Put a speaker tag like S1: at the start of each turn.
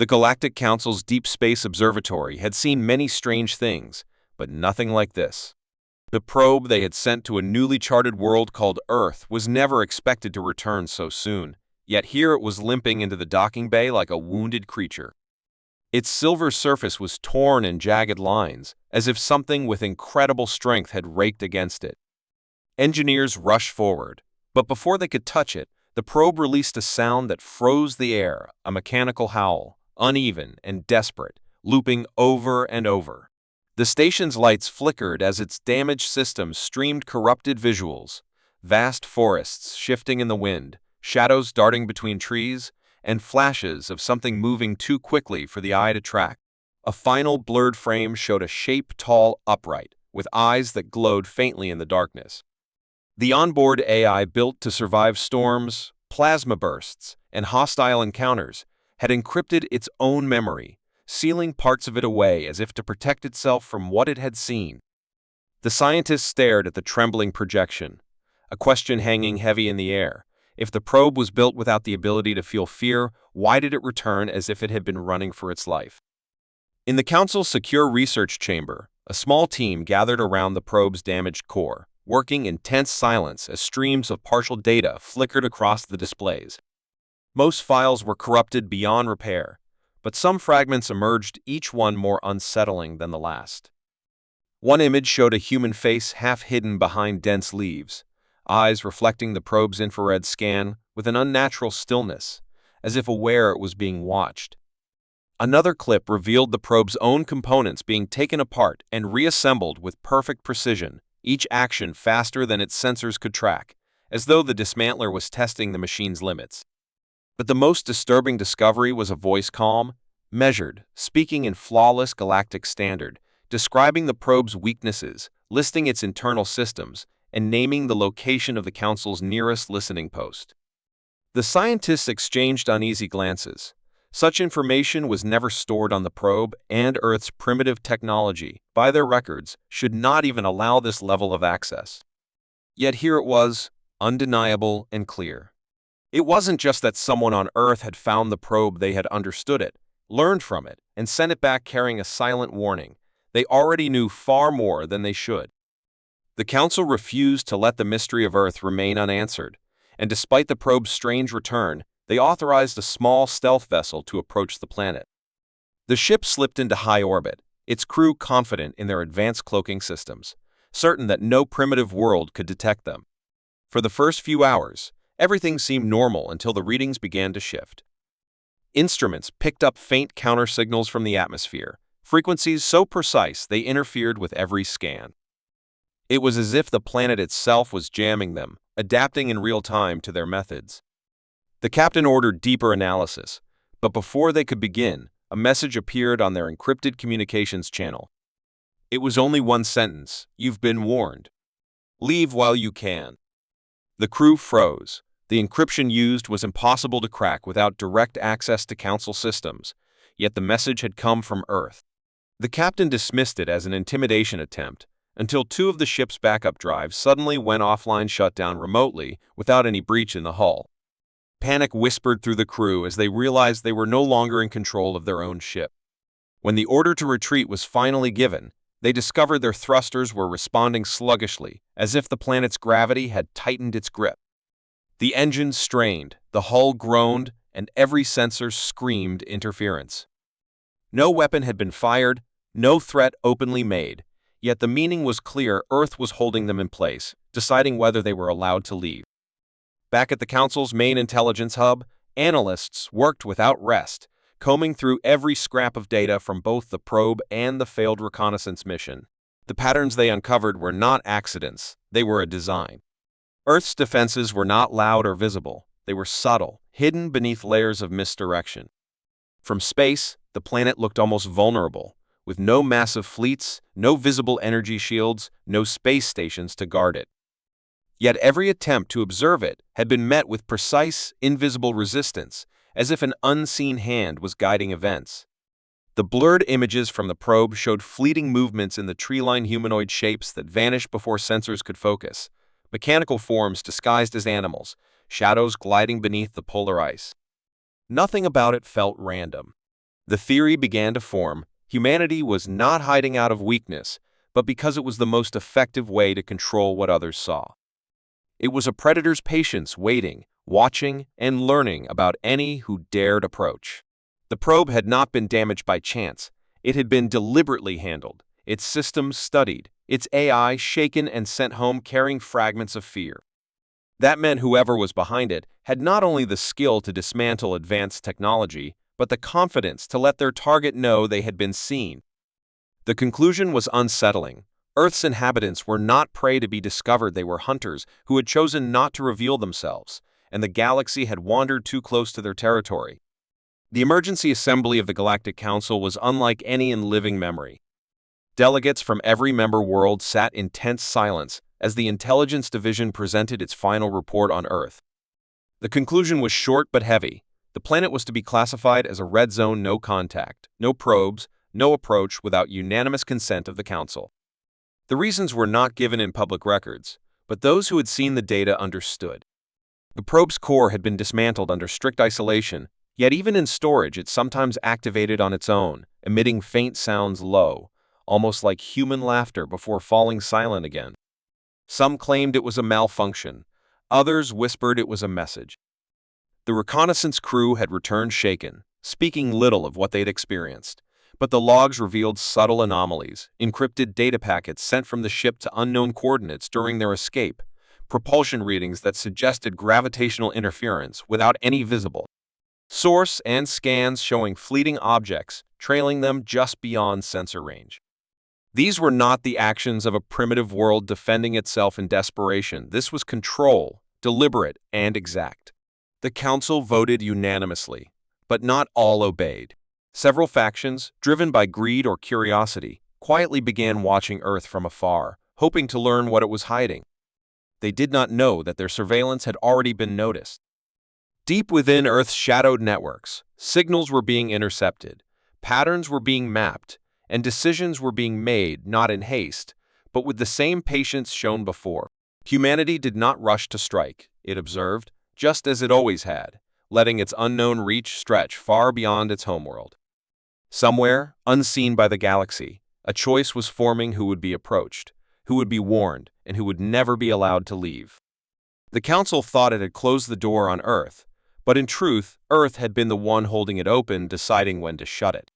S1: The Galactic Council's Deep Space Observatory had seen many strange things, but nothing like this. The probe they had sent to a newly charted world called Earth was never expected to return so soon, yet here it was limping into the docking bay like a wounded creature. Its silver surface was torn in jagged lines, as if something with incredible strength had raked against it. Engineers rushed forward, but before they could touch it, the probe released a sound that froze the air, a mechanical howl, uneven and desperate, looping over and over. The station's lights flickered as its damaged system streamed corrupted visuals, vast forests shifting in the wind, shadows darting between trees, and flashes of something moving too quickly for the eye to track. A final blurred frame showed a shape tall, upright, with eyes that glowed faintly in the darkness. The onboard AI, built to survive storms, plasma bursts, and hostile encounters, had encrypted its own memory, sealing parts of it away as if to protect itself from what it had seen. The scientists stared at the trembling projection, a question hanging heavy in the air. If the probe was built without the ability to feel fear, why did it return as if it had been running for its life? In the Council's secure research chamber, a small team gathered around the probe's damaged core, working in tense silence as streams of partial data flickered across the displays. Most files were corrupted beyond repair, but some fragments emerged, each one more unsettling than the last. One image showed a human face half hidden behind dense leaves, eyes reflecting the probe's infrared scan with an unnatural stillness, as if aware it was being watched. Another clip revealed the probe's own components being taken apart and reassembled with perfect precision, each action faster than its sensors could track, as though the dismantler was testing the machine's limits. But the most disturbing discovery was a voice calm, measured, speaking in flawless galactic standard, describing the probe's weaknesses, listing its internal systems, and naming the location of the Council's nearest listening post. The scientists exchanged uneasy glances. Such information was never stored on the probe, and Earth's primitive technology, by their records, should not even allow this level of access. Yet here it was, undeniable and clear. It wasn't just that someone on Earth had found the probe, they had understood it, learned from it, and sent it back carrying a silent warning. They already knew far more than they should. The Council refused to let the mystery of Earth remain unanswered, and despite the probe's strange return, they authorized a small stealth vessel to approach the planet. The ship slipped into high orbit, its crew confident in their advanced cloaking systems, certain that no primitive world could detect them. For the first few hours, everything seemed normal until the readings began to shift. Instruments picked up faint counter-signals from the atmosphere, frequencies so precise they interfered with every scan. It was as if the planet itself was jamming them, adapting in real time to their methods. The captain ordered deeper analysis, but before they could begin, a message appeared on their encrypted communications channel. It was only one sentence: "You've been warned. Leave while you can." The crew froze. The encryption used was impossible to crack without direct access to Council systems, yet the message had come from Earth. The captain dismissed it as an intimidation attempt, until two of the ship's backup drives suddenly went offline, shut down remotely without any breach in the hull. Panic whispered through the crew as they realized they were no longer in control of their own ship. When the order to retreat was finally given, they discovered their thrusters were responding sluggishly, as if the planet's gravity had tightened its grip. The engines strained, the hull groaned, and every sensor screamed interference. No weapon had been fired, no threat openly made, yet the meaning was clear: Earth was holding them in place, deciding whether they were allowed to leave. Back at the Council's main intelligence hub, analysts worked without rest, combing through every scrap of data from both the probe and the failed reconnaissance mission. The patterns they uncovered were not accidents, they were a design. Earth's defenses were not loud or visible, they were subtle, hidden beneath layers of misdirection. From space, the planet looked almost vulnerable, with no massive fleets, no visible energy shields, no space stations to guard it. Yet every attempt to observe it had been met with precise, invisible resistance, as if an unseen hand was guiding events. The blurred images from the probe showed fleeting movements in the tree-lined humanoid shapes that vanished before sensors could focus, mechanical forms disguised as animals, shadows gliding beneath the polar ice. Nothing about it felt random. The theory began to form: humanity was not hiding out of weakness, but because it was the most effective way to control what others saw. It was a predator's patience waiting, watching, and learning about any who dared approach. The probe had not been damaged by chance. It had been deliberately handled, its systems studied, its AI shaken and sent home carrying fragments of fear. That meant whoever was behind it had not only the skill to dismantle advanced technology, but the confidence to let their target know they had been seen. The conclusion was unsettling. Earth's inhabitants were not prey to be discovered, they were hunters who had chosen not to reveal themselves, and the galaxy had wandered too close to their territory. The emergency assembly of the Galactic Council was unlike any in living memory. Delegates from every member world sat in tense silence as the Intelligence Division presented its final report on Earth. The conclusion was short but heavy. The planet was to be classified as a red zone, no contact, no probes, no approach without unanimous consent of the Council. The reasons were not given in public records, but those who had seen the data understood. The probe's core had been dismantled under strict isolation, yet even in storage it sometimes activated on its own, emitting faint sounds low, almost like human laughter before falling silent again. Some claimed it was a malfunction, others whispered it was a message. The reconnaissance crew had returned shaken, speaking little of what they'd experienced, but the logs revealed subtle anomalies, encrypted data packets sent from the ship to unknown coordinates during their escape, propulsion readings that suggested gravitational interference without any visible source, and scans showing fleeting objects, trailing them just beyond sensor range. These were not the actions of a primitive world defending itself in desperation. This was control, deliberate and exact. The Council voted unanimously, but not all obeyed. Several factions, driven by greed or curiosity, quietly began watching Earth from afar, hoping to learn what it was hiding. They did not know that their surveillance had already been noticed. Deep within Earth's shadowed networks, signals were being intercepted, patterns were being mapped, and decisions were being made not in haste, but with the same patience shown before. Humanity did not rush to strike, it observed, just as it always had, letting its unknown reach stretch far beyond its homeworld. Somewhere, unseen by the galaxy, a choice was forming: who would be approached, who would be warned, and who would never be allowed to leave. The Council thought it had closed the door on Earth, but in truth, Earth had been the one holding it open, deciding when to shut it.